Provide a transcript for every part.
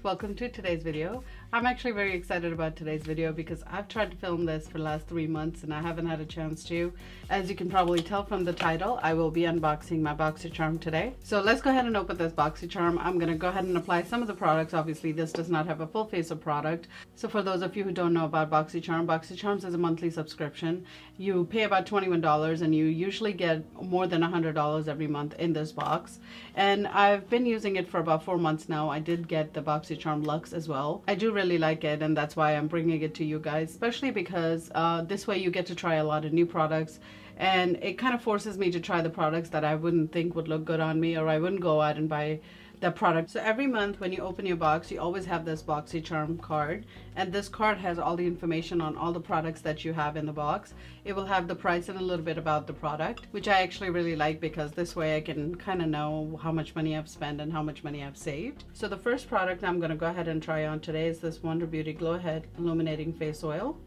welcome to today's video. I'm actually very excited about today's video because I've tried to film this for the last 3 months and I haven't had a chance to. As you can probably tell from the title, I will be unboxing my Boxycharm today. So let's go ahead and open this Boxycharm. I'm going to go ahead and apply some of the products. Obviously this does not have a full face of product. So for those of you who don't know about Boxycharm, Boxycharm is a monthly subscription. You pay about $21 and you usually get more than $100 every month in this box. And I've been using it for about 4 months now. I did get the Boxycharm Luxe as well. I do really like it, and that's why I'm bringing it to you guys, especially because this way you get to try a lot of new products, and it kind of forces me to try the products that I wouldn't think would look good on me, or I wouldn't go out and buy the product. So every month when you open your box, you always have this Boxycharm card, and this card has all the information on all the products that you have in the box. It will have the price and a little bit about the product, which I actually really like because this way I can kind of know how much money I've spent and how much money I've saved. So the first product I'm going to go ahead and try on today is this Wonder Beauty Glow Ahead Illuminating Face Oil.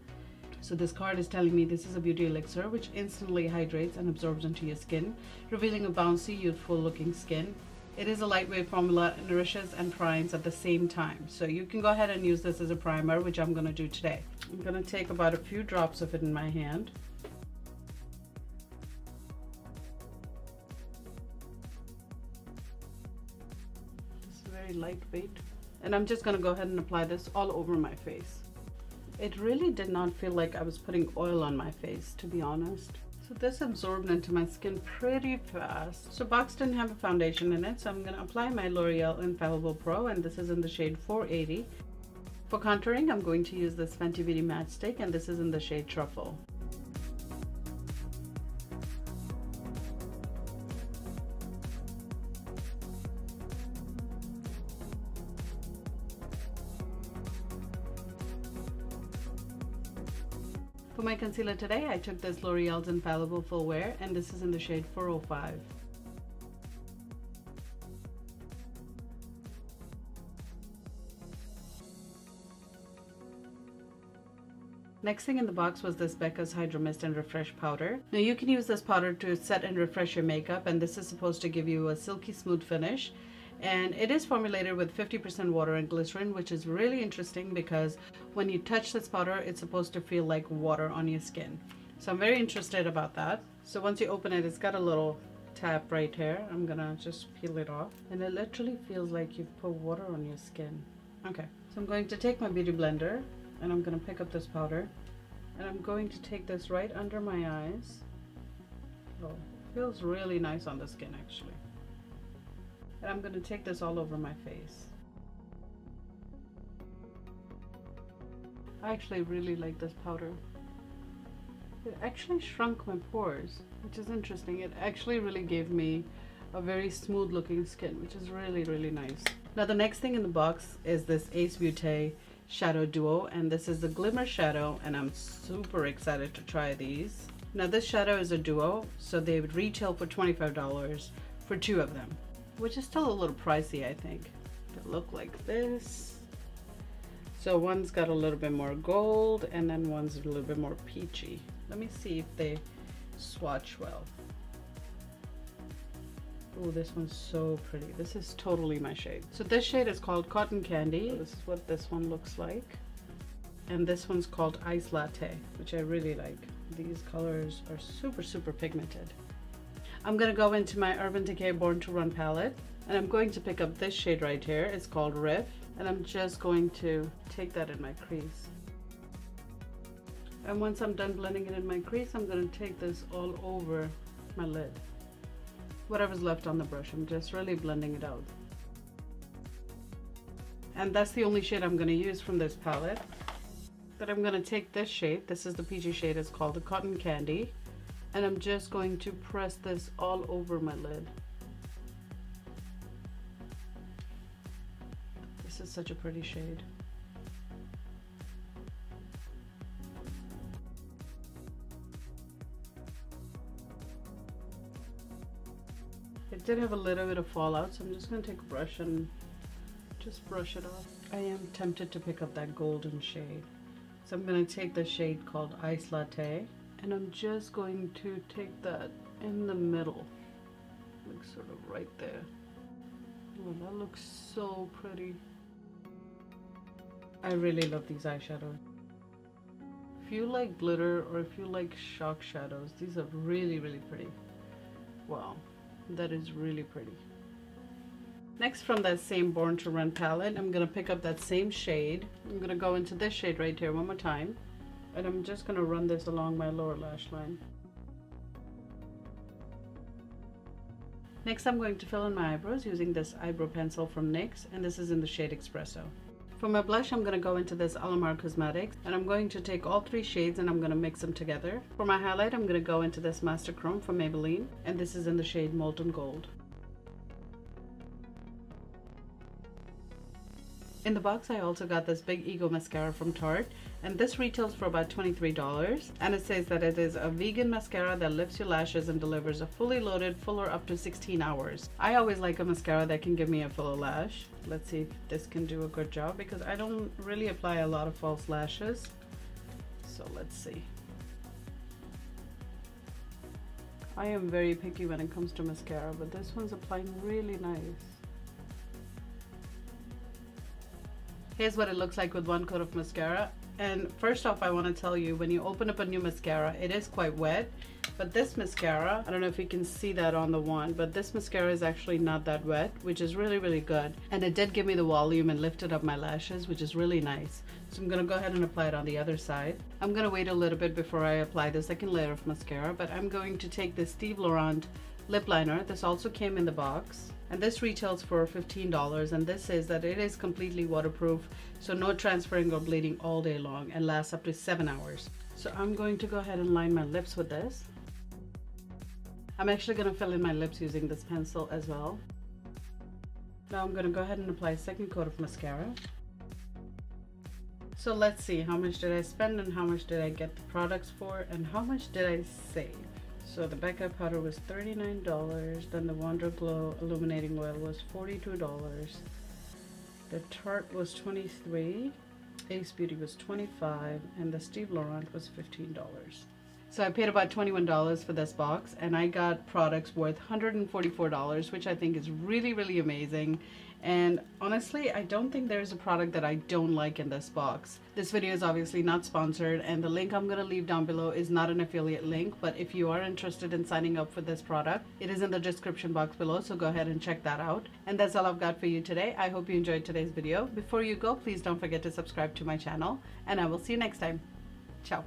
So this card is telling me this is a beauty elixir which instantly hydrates and absorbs into your skin, revealing a bouncy, youthful looking skin. It is a lightweight formula, nourishes and primes at the same time. So you can go ahead and use this as a primer, which I'm going to do today. I'm going to take about a few drops of it in my hand. It's very lightweight. And I'm just going to go ahead and apply this all over my face. It really did not feel like I was putting oil on my face, to be honest. So this absorbed into my skin pretty fast. So box didn't have a foundation in it, so I'm going to apply my Loreal Infallable Pro, and this is in the shade 480. For contouring, I'm going to use this Fenty Beauty Matte Stick, and this is in the shade Truffle. For my concealer today, I took this L'Oreal's Infallible Full Wear, and this is in the shade 405. Next thing in the box was this Becca's Hydra Mist and Refresh Powder. Now you can use this powder to set and refresh your makeup, and this is supposed to give you a silky smooth finish. And it is formulated with 50% water and glycerin, which is really interesting because when you touch this powder, it's supposed to feel like water on your skin. So I'm very interested about that. So once you open it, it's got a little tab right here. I'm gonna just peel it off. And it literally feels like you've put water on your skin. Okay, so I'm going to take my beauty blender and I'm gonna pick up this powder. And I'm going to take this right under my eyes. Oh, it feels really nice on the skin actually. And I'm going to take this all over my face. I actually really like this powder. It actually shrunk my pores, which is interesting. It actually really gave me a very smooth looking skin, which is really, really nice. Now the next thing in the box is this Ace Beaute Shadow Duo, and this is the Glimmer shadow, and I'm super excited to try these. Now this shadow is a duo, so they would retail for $25 for 2 of them, which is still a little pricey, I think. They look like this. So one's got a little bit more gold and then one's a little bit more peachy. Let me see if they swatch well. Oh, this one's so pretty. This is totally my shade. So this shade is called Cotton Candy. This is what this one looks like. And this one's called Ice Latte, which I really like. These colors are super, super pigmented. I'm going to go into my Urban Decay Born to Run palette, and I'm going to pick up this shade right here. It's called Riff, and I'm just going to take that in my crease. And once I'm done blending it in my crease, I'm going to take this all over my lid. Whatever's left on the brush, I'm just really blending it out. And that's the only shade I'm going to use from this palette. But I'm going to take this shade, this is the peachy shade, it's called the Cotton Candy. And I'm just going to press this all over my lid. This is such a pretty shade. It did have a little bit of fallout, so I'm just going to take a brush and just brush it off. I am tempted to pick up that golden shade. So I'm going to take the shade called Ice Latte. And I'm just going to take that in the middle, like sort of right there. Oh, that looks so pretty. I really love these eyeshadows. If you like glitter or if you like shock shadows, these are really, really pretty. Wow, that is really pretty. Next, from that same Born to Run palette, I'm going to pick up that same shade. I'm going to go into this shade right here one more time. And I'm just going to run this along my lower lash line. Next, I'm going to fill in my eyebrows using this eyebrow pencil from NYX, and this is in the shade Espresso. For my blush, I'm going to go into this Alamar Cosmetics, and I'm going to take all 3 shades and I'm going to mix them together. For my highlight, I'm going to go into this Master Chrome from Maybelline, and this is in the shade Molten Gold. In the box, I also got this Big Ego mascara from Tarte, and this retails for about $23, and it says that it is a vegan mascara that lifts your lashes and delivers a fully loaded fuller up to 16 hours. I always like a mascara that can give me a fuller lash. Let's see if this can do a good job, because I don't really apply a lot of false lashes. So let's see. I am very picky when it comes to mascara, but this one's applying really nice. Here's what it looks like with one coat of mascara. And first off, I want to tell you, when you open up a new mascara, it is quite wet. But this mascara, I don't know if you can see that on the one, but this mascara is actually not that wet, which is really, really good. And it did give me the volume and lifted up my lashes, which is really nice. So I'm going to go ahead and apply it on the other side. I'm going to wait a little bit before I apply the second layer of mascara, but I'm going to take this Steve Laurant lip liner. This also came in the box. And this retails for $15, and this says that it is completely waterproof, so no transferring or bleeding all day long, and lasts up to 7 hours. So I'm going to go ahead and line my lips with this. I'm actually going to fill in my lips using this pencil as well. Now I'm going to go ahead and apply a second coat of mascara. So let's see, how much did I spend and how much did I get the products for and how much did I save? So the Becca powder was $39, then the Wonder Glow illuminating oil was $42, the Tarte was $23, Ace Beauty was $25, and the Steve Laurant was $15. So I paid about $21 for this box, and I got products worth $144, which I think is really, really amazing. And honestly, I don't think there's a product that I don't like in this box. This video is obviously not sponsored, and the link I'm going to leave down below is not an affiliate link, but if you are interested in signing up for this product, it is in the description box below, so go ahead and check that out. And that's all I've got for you today. I hope you enjoyed today's video. Before you go, please don't forget to subscribe to my channel, and I will see you next time. Ciao.